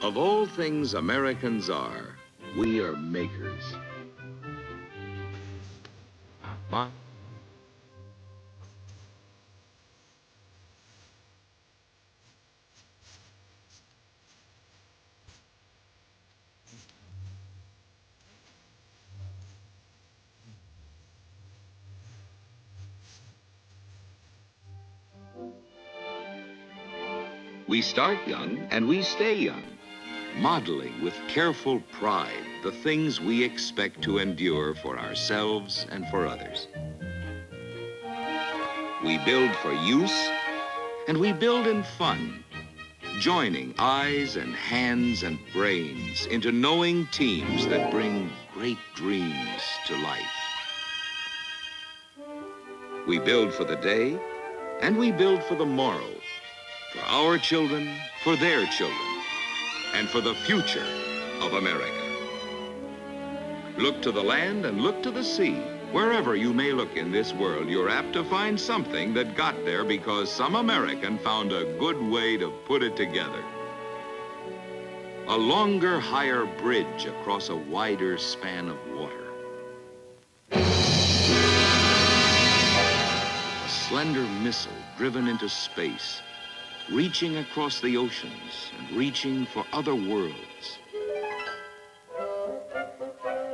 Of all things Americans are, we are makers. We start young and we stay young, modeling with careful pride the things we expect to endure for ourselves and for others. We build for use and we build in fun, joining eyes and hands and brains into knowing teams that bring great dreams to life. We build for the day and we build for the morrow, for our children, for their children, and for the future of America. Look to the land and look to the sea. Wherever you may look in this world, you're apt to find something that got there because some American found a good way to put it together. A longer, higher bridge across a wider span of water. A slender missile driven into space, reaching across the oceans and reaching for other worlds.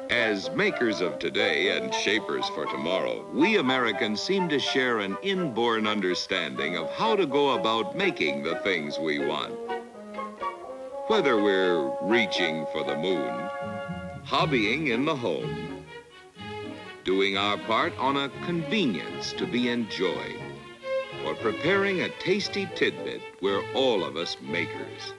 As makers of today and shapers for tomorrow, we Americans seem to share an inborn understanding of how to go about making the things we want. Whether we're reaching for the moon, hobbying in the home, doing our part on a convenience to be enjoyed, or preparing a tasty tidbit, we're all of us makers.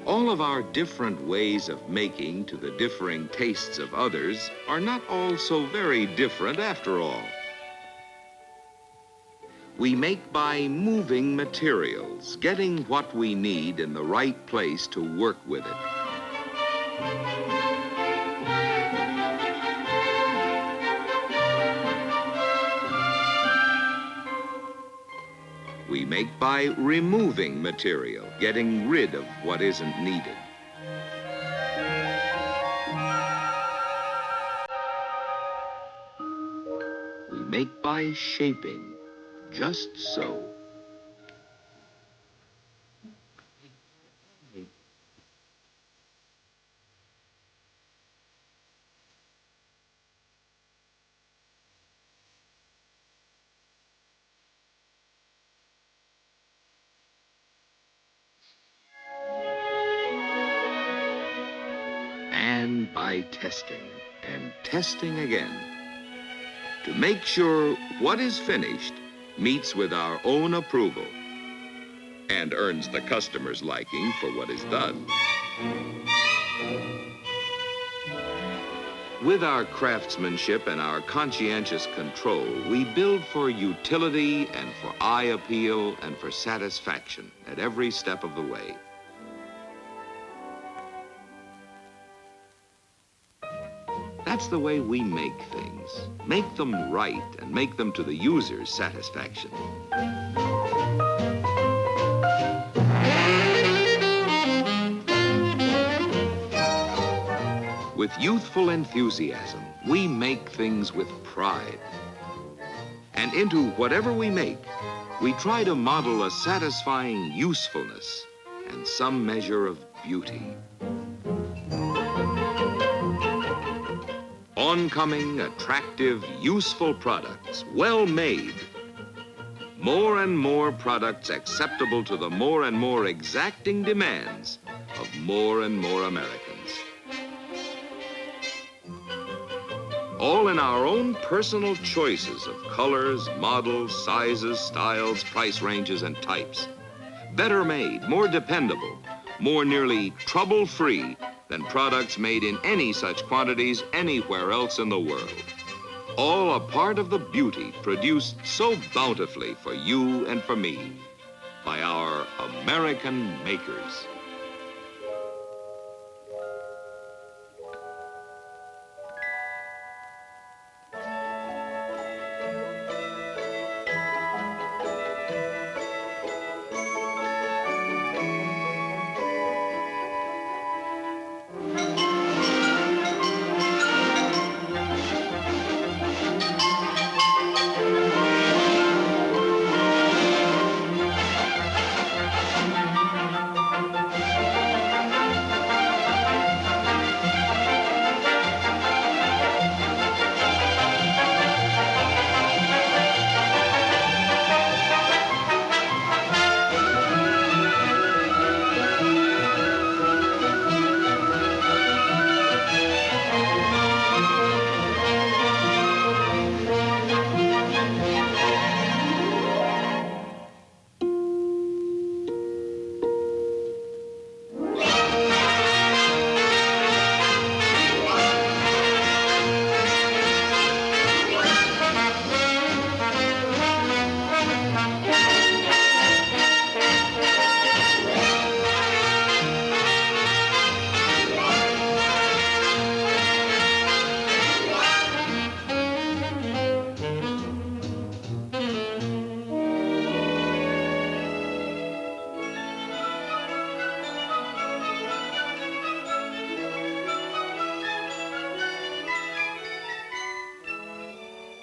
All of our different ways of making to the differing tastes of others are not all so very different after all. We make by moving materials, getting what we need in the right place to work with it. We make by removing material, getting rid of what isn't needed. We make by shaping, just so. And by testing, and testing again, to make sure what is finished meets with our own approval and earns the customer's liking for what is done. With our craftsmanship and our conscientious control, we build for utility and for eye appeal and for satisfaction at every step of the way. That's the way we make things. Make them right and make them to the user's satisfaction. With youthful enthusiasm, we make things with pride. And into whatever we make, we try to model a satisfying usefulness and some measure of beauty. Oncoming, attractive, useful products, well made. More and more products acceptable to the more and more exacting demands of more and more Americans. All in our own personal choices of colors, models, sizes, styles, price ranges, and types. Better made, more dependable, more nearly trouble-free than products made in any such quantities anywhere else in the world. All a part of the beauty produced so bountifully for you and for me by our American makers.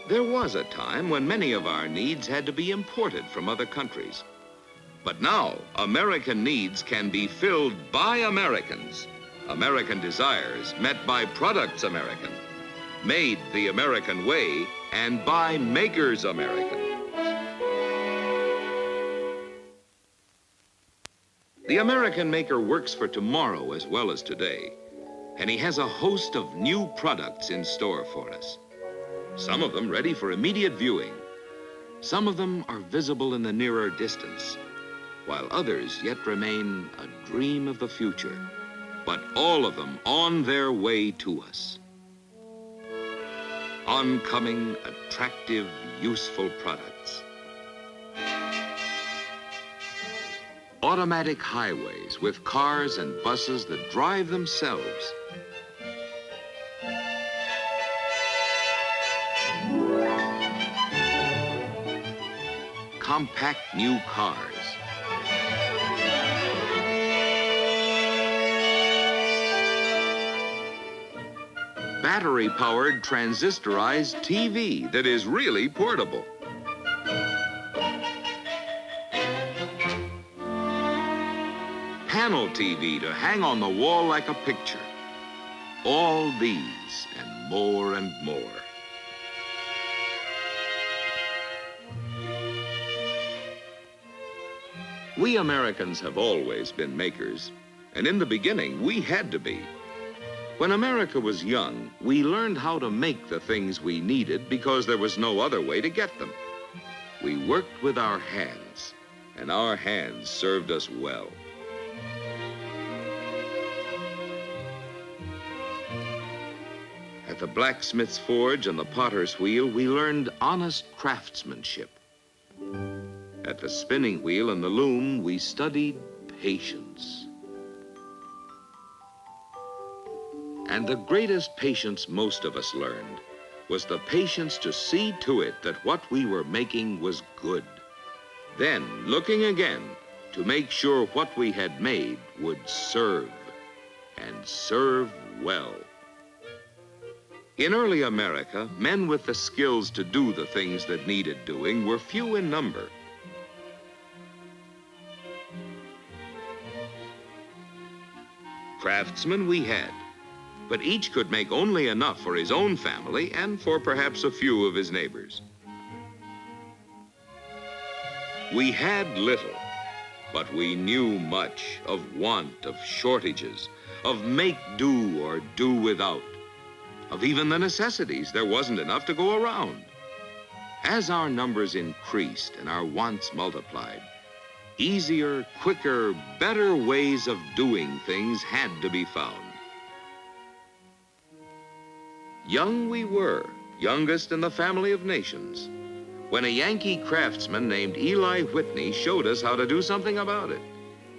There was a time when many of our needs had to be imported from other countries. But now, American needs can be filled by Americans. American desires met by products American, made the American way, and by makers American. The American maker works for tomorrow as well as today, and he has a host of new products in store for us. Some of them ready for immediate viewing. Some of them are visible in the nearer distance, while others yet remain a dream of the future, but all of them on their way to us. Oncoming, attractive, useful products. Automatic highways with cars and buses that drive themselves. Compact new cars. Battery-powered transistorized TV that is really portable. Panel TV to hang on the wall like a picture. All these and more and more. We Americans have always been makers, and in the beginning, we had to be. When America was young, we learned how to make the things we needed because there was no other way to get them. We worked with our hands, and our hands served us well. At the blacksmith's forge and the potter's wheel, we learned honest craftsmanship. At the spinning wheel and the loom, we studied patience. And the greatest patience most of us learned was the patience to see to it that what we were making was good. Then, looking again to make sure what we had made would serve, and serve well. In early America, men with the skills to do the things that needed doing were few in number. Craftsmen we had, but each could make only enough for his own family and for perhaps a few of his neighbors. We had little, but we knew much of want, of shortages, of make do or do without, of even the necessities. There wasn't enough to go around. As our numbers increased and our wants multiplied, easier, quicker, better ways of doing things had to be found. Young we were, youngest in the family of nations, when a Yankee craftsman named Eli Whitney showed us how to do something about it,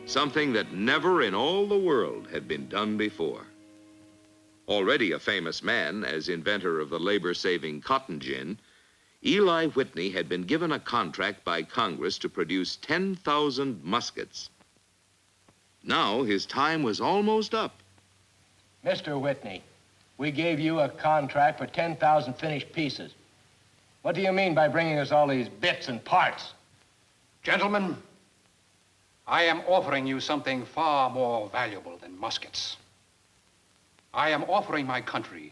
something that never in all the world had been done before. Already a famous man as inventor of the labor-saving cotton gin, Eli Whitney had been given a contract by Congress to produce 10,000 muskets. Now his time was almost up. Mr. Whitney, we gave you a contract for 10,000 finished pieces. What do you mean by bringing us all these bits and parts? Gentlemen, I am offering you something far more valuable than muskets. I am offering my country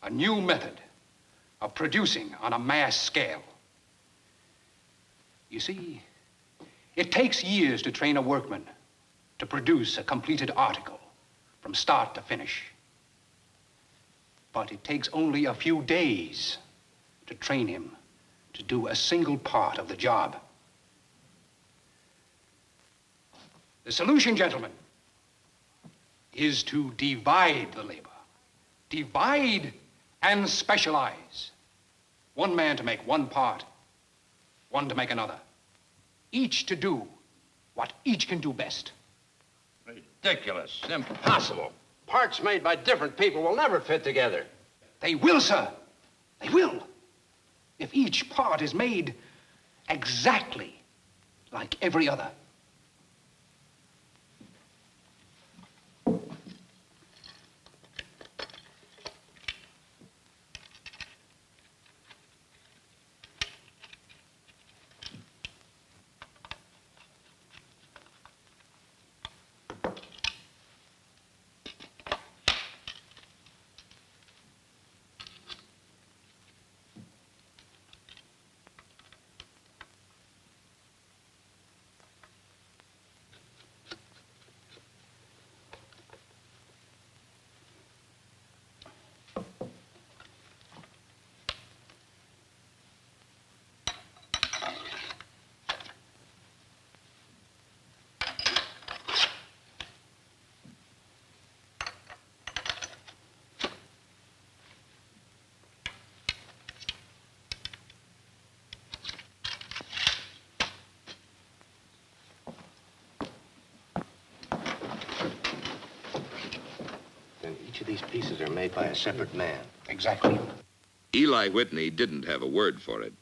a new method of producing on a mass scale. You see, it takes years to train a workman to produce a completed article from start to finish. But it takes only a few days to train him to do a single part of the job. The solution, gentlemen, is to divide the labor. Divide and specialize. One man to make one part, one to make another. Each to do what each can do best. Ridiculous. Impossible. Parts made by different people will never fit together. They will, sir. They will. If each part is made exactly like every other. these pieces are made by a separate man. Exactly. Eli Whitney didn't have a word for it,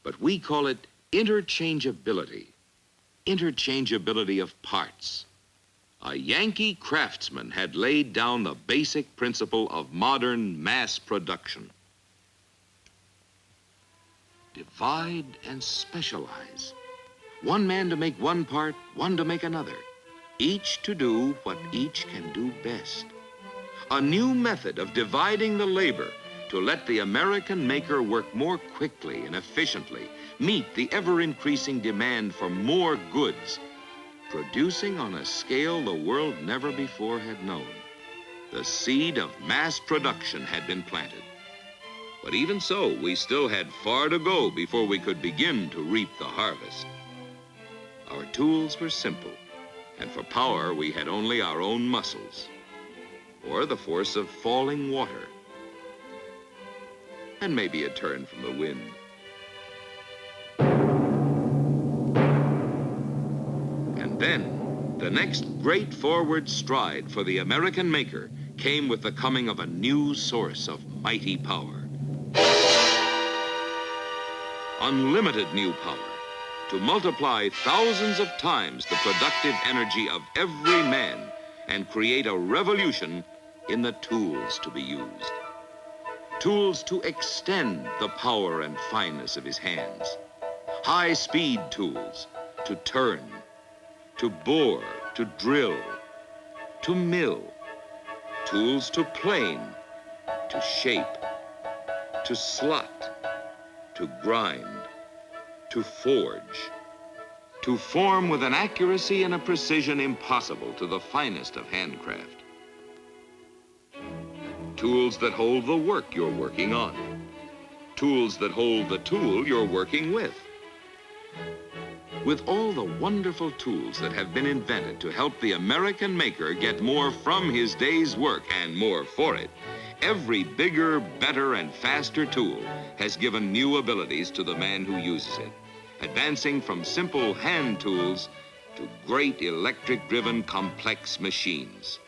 but we call it interchangeability. Interchangeability of parts. A Yankee craftsman had laid down the basic principle of modern mass production. Divide and specialize. One man to make one part, one to make another. Each to do what each can do best. A new method of dividing the labor to let the American maker work more quickly and efficiently, meet the ever-increasing demand for more goods, producing on a scale the world never before had known. The seed of mass production had been planted. But even so, we still had far to go before we could begin to reap the harvest. Our tools were simple, and for power we had only our own muscles, or the force of falling water, and maybe a turn from the wind. And then, the next great forward stride for the American maker came with the coming of a new source of mighty power. Unlimited new power to multiply thousands of times the productive energy of every man and create a revolution in the tools to be used. Tools to extend the power and fineness of his hands. High-speed tools to turn, to bore, to drill, to mill. Tools to plane, to shape, to slot, to grind, to forge, to form with an accuracy and a precision impossible to the finest of handcraft. Tools that hold the work you're working on. Tools that hold the tool you're working with. With all the wonderful tools that have been invented to help the American maker get more from his day's work and more for it, every bigger, better, and faster tool has given new abilities to the man who uses it, advancing from simple hand tools to great electric-driven complex machines.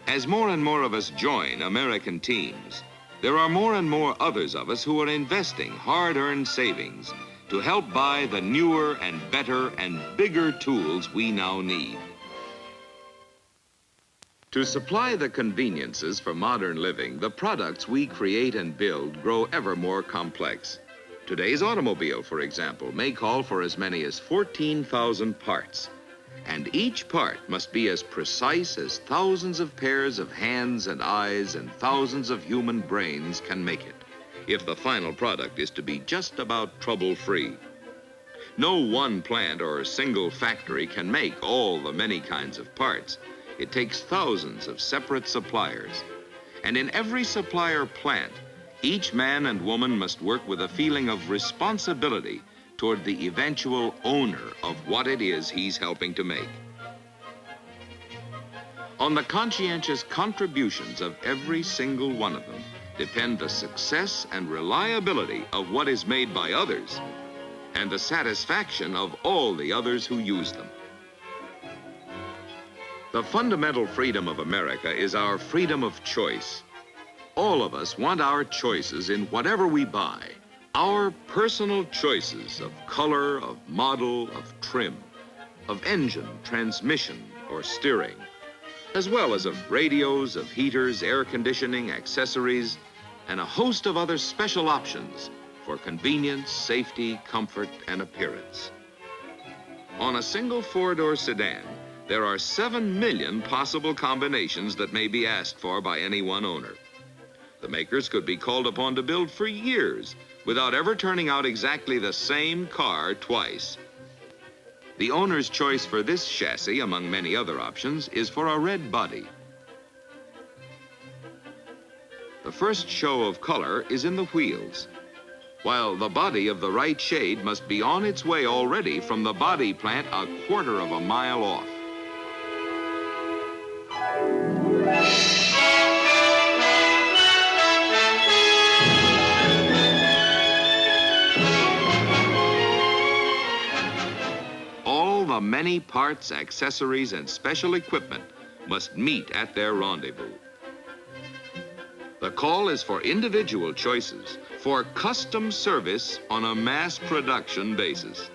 As more and more of us join American teams, there are more and more others of us who are investing hard-earned savings to help buy the newer and better and bigger tools we now need. To supply the conveniences for modern living, the products we create and build grow ever more complex. Today's automobile, for example, may call for as many as 14,000 parts. And each part must be as precise as thousands of pairs of hands and eyes and thousands of human brains can make it, if the final product is to be just about trouble-free. No one plant or single factory can make all the many kinds of parts. It takes thousands of separate suppliers. And in every supplier plant, each man and woman must work with a feeling of responsibility toward the eventual owner of what it is he's helping to make. On the conscientious contributions of every single one of them depend the success and reliability of what is made by others and the satisfaction of all the others who use them. The fundamental freedom of America is our freedom of choice. All of us want our choices in whatever we buy. Our personal choices of color, of model, of trim, of engine, transmission, or steering, as well as of radios, of heaters, air conditioning, accessories, and a host of other special options for convenience, safety, comfort, and appearance. On a single four-door sedan, there are 7 million possible combinations that may be asked for by any one owner. The makers could be called upon to build for years without ever turning out exactly the same car twice. The owner's choice for this chassis, among many other options, is for a red body. The first show of color is in the wheels, while the body of the right shade must be on its way already from the body plant a quarter of a mile off. All the many parts, accessories, and special equipment must meet at their rendezvous. The call is for individual choices, for custom service on a mass production basis.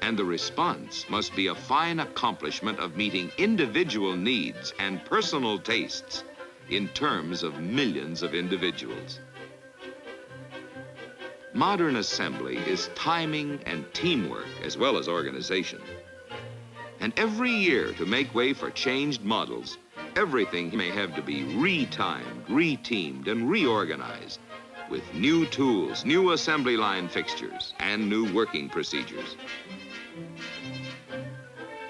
And the response must be a fine accomplishment of meeting individual needs and personal tastes in terms of millions of individuals. Modern assembly is timing and teamwork as well as organization. And every year, to make way for changed models, everything may have to be retimed, reteamed, and reorganized with new tools, new assembly line fixtures, and new working procedures.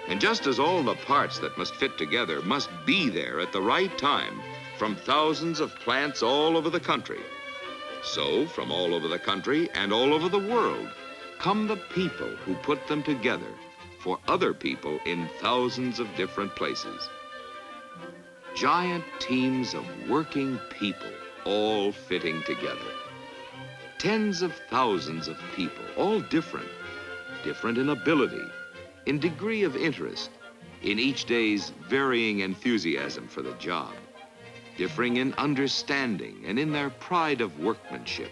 And just as all the parts that must fit together must be there at the right time from thousands of plants all over the country, so from all over the country and all over the world come the people who put them together for other people in thousands of different places. Giant teams of working people all fitting together. Tens of thousands of people, all different in ability, in degree of interest, in each day's varying enthusiasm for the job, differing in understanding and in their pride of workmanship,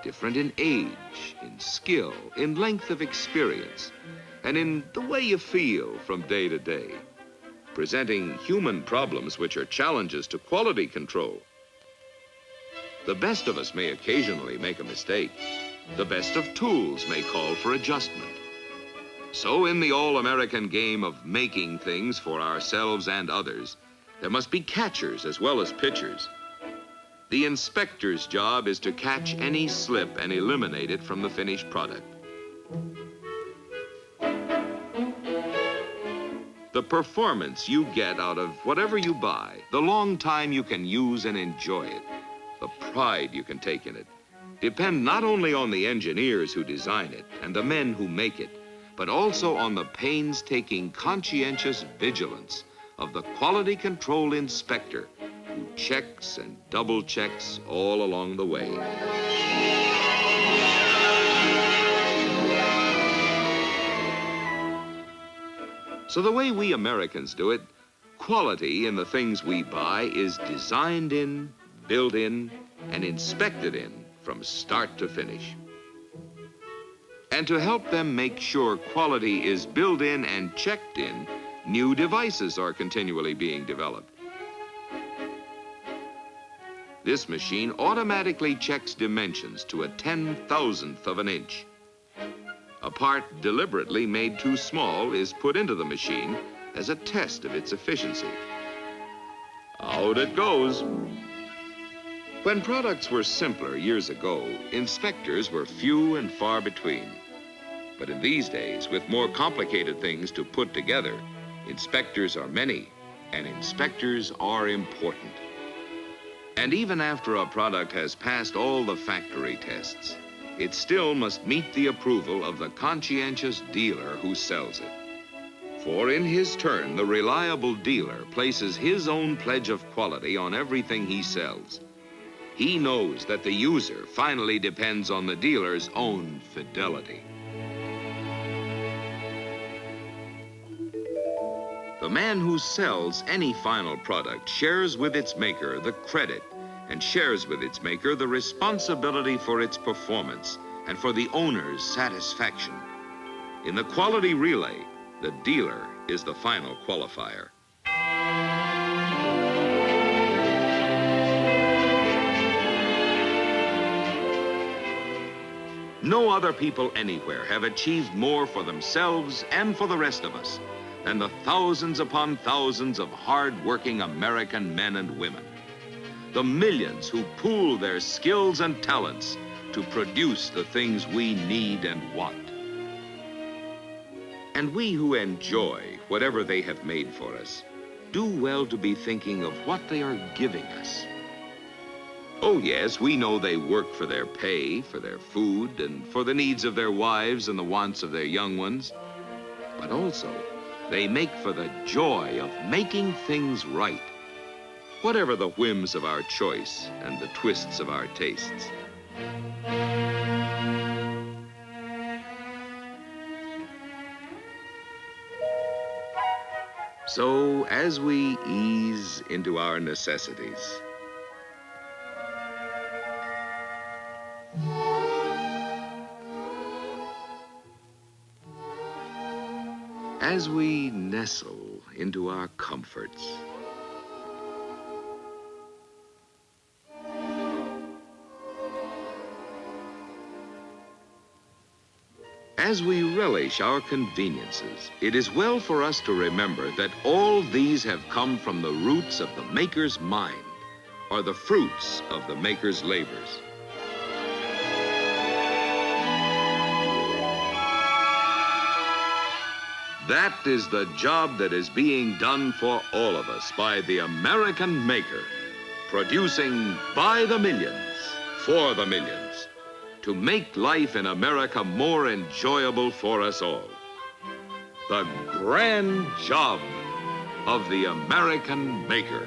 different in age, in skill, in length of experience, and in the way you feel from day to day, presenting human problems which are challenges to quality control. The best of us may occasionally make a mistake. The best of tools may call for adjustment. So in the all-American game of making things for ourselves and others, there must be catchers as well as pitchers. The inspector's job is to catch any slip and eliminate it from the finished product. The performance you get out of whatever you buy, the long time you can use and enjoy it, the pride you can take in it, depend not only on the engineers who design it and the men who make it, but also on the painstaking, conscientious vigilance of the quality control inspector who checks and double checks all along the way. So the way we Americans do it, quality in the things we buy is designed in, built in, and inspected in from start to finish. And to help them make sure quality is built in and checked in, new devices are continually being developed. This machine automatically checks dimensions to a 10,000th of an inch. A part deliberately made too small is put into the machine as a test of its efficiency. Out it goes. When products were simpler years ago, inspectors were few and far between. But in these days, with more complicated things to put together, inspectors are many, and inspectors are important. And even after a product has passed all the factory tests, it still must meet the approval of the conscientious dealer who sells it. For in his turn, the reliable dealer places his own pledge of quality on everything he sells. He knows that the user finally depends on the dealer's own fidelity. The man who sells any final product shares with its maker the credit and shares with its maker the responsibility for its performance and for the owner's satisfaction. In the quality relay, the dealer is the final qualifier. No other people anywhere have achieved more for themselves and for the rest of us than the thousands upon thousands of hard-working American men and women. The millions who pool their skills and talents to produce the things we need and want. And we who enjoy whatever they have made for us do well to be thinking of what they are giving us. Oh yes, we know they work for their pay, for their food, and for the needs of their wives and the wants of their young ones. But also, they make for the joy of making things right, whatever the whims of our choice and the twists of our tastes. So as we ease into our necessities, as we nestle into our comforts, as we relish our conveniences, it is well for us to remember that all these have come from the roots of the maker's mind, or the fruits of the maker's labors. That is the job that is being done for all of us by the American maker, producing by the millions, for the millions, to make life in America more enjoyable for us all. The grand job of the American maker.